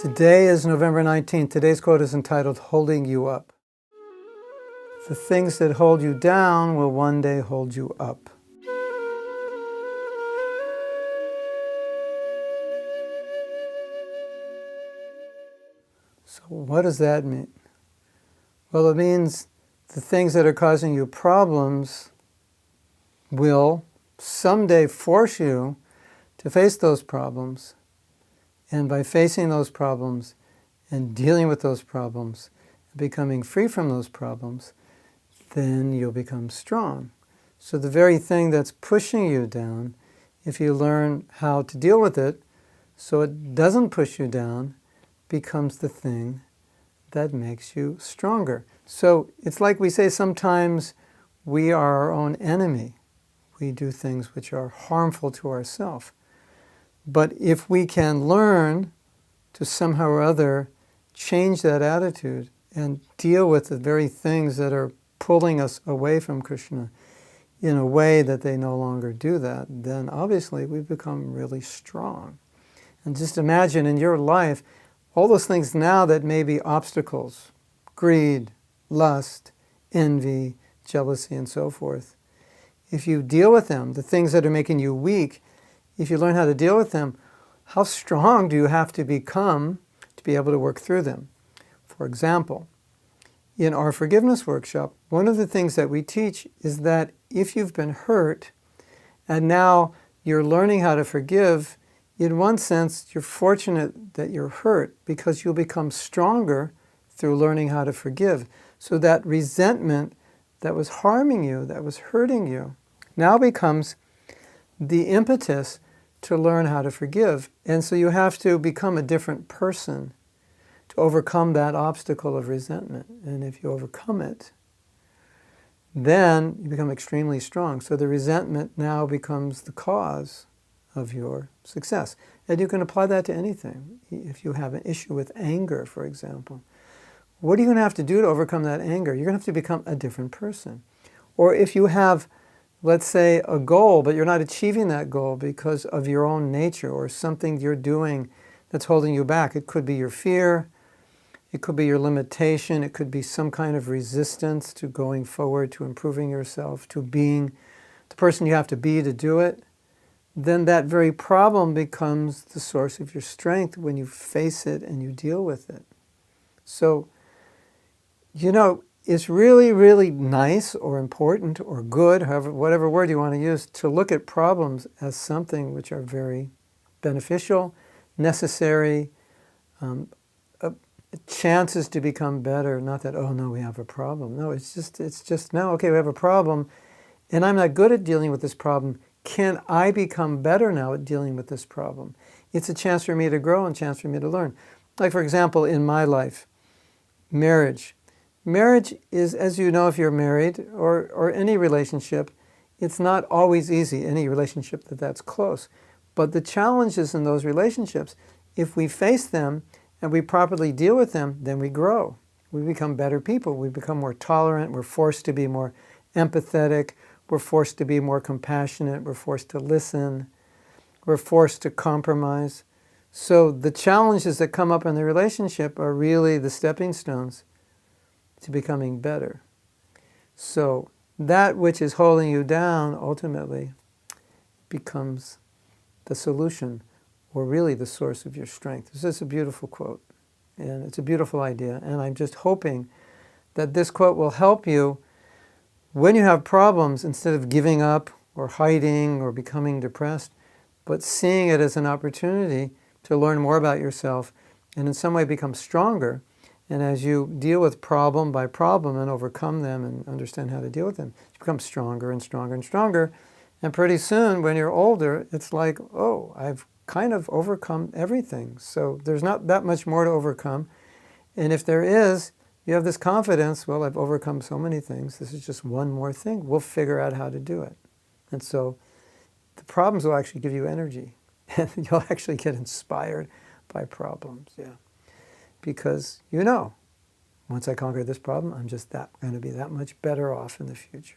Today is November 19th. Today's quote is entitled, Holding You Up. The things that hold you down will one day hold you up. So what does that mean? Well, it means the things that are causing you problems will someday force you to face those problems. And by facing those problems and dealing with those problems, becoming free from those problems, then you'll become strong. So the very thing that's pushing you down, if you learn how to deal with it so it doesn't push you down, becomes the thing that makes you stronger. So it's like we say sometimes we are our own enemy. We do things which are harmful to ourselves. But if we can learn to somehow or other change that attitude and deal with the very things that are pulling us away from Krishna in a way that they no longer do that, then obviously we become really strong. And just imagine in your life, all those things now that may be obstacles, greed, lust, envy, jealousy, and so forth. If you deal with them, the things that are making you weak, if you learn how to deal with them, how strong do you have to become to be able to work through them? For example, in our forgiveness workshop, one of the things that we teach is that if you've been hurt and now you're learning how to forgive, in one sense, you're fortunate that you're hurt because you'll become stronger through learning how to forgive. So that resentment that was harming you, that was hurting you, now becomes the impetus to learn how to forgive. And so you have to become a different person to overcome that obstacle of resentment. And if you overcome it, then you become extremely strong. So the resentment now becomes the cause of your success. And you can apply that to anything. If you have an issue with anger, for example, what are you going to have to do to overcome that anger? You're going to have to become a different person. Or if you have, let's say, a goal, but you're not achieving that goal because of your own nature or something you're doing that's holding you back. It could be your fear, it could be your limitation, it could be some kind of resistance to going forward, to improving yourself, to being the person you have to be to do it. Then that very problem becomes the source of your strength when you face it and you deal with it. So, it's really, really nice or important or good, however, whatever word you want to use, to look at problems as something which are very beneficial, necessary, chances to become better. Not that, oh no, we have a problem. No, it's just now, okay, we have a problem, and I'm not good at dealing with this problem. Can I become better now at dealing with this problem? It's a chance for me to grow and a chance for me to learn. Like, for example, in my life, marriage. Marriage is, as you know, if you're married, or any relationship, it's not always easy, any relationship that's close. But the challenges in those relationships, if we face them and we properly deal with them, then we grow. We become better people. We become more tolerant. We're forced to be more empathetic. We're forced to be more compassionate. We're forced to listen. We're forced to compromise. So the challenges that come up in the relationship are really the stepping stones to becoming better. So that which is holding you down ultimately becomes the solution, or really the source of your strength. This is a beautiful quote, and it's a beautiful idea, and I'm just hoping that this quote will help you when you have problems, instead of giving up or hiding or becoming depressed, but seeing it as an opportunity to learn more about yourself and in some way become stronger. And as you deal with problem by problem and overcome them and understand how to deal with them, you become stronger and stronger and stronger. And pretty soon, when you're older, it's like, oh, I've kind of overcome everything. So there's not that much more to overcome. And if there is, you have this confidence, well, I've overcome so many things. This is just one more thing. We'll figure out how to do it. And so the problems will actually give you energy. And you'll actually get inspired by problems, yeah. Because once I conquer this problem, I'm just going to be that much better off in the future.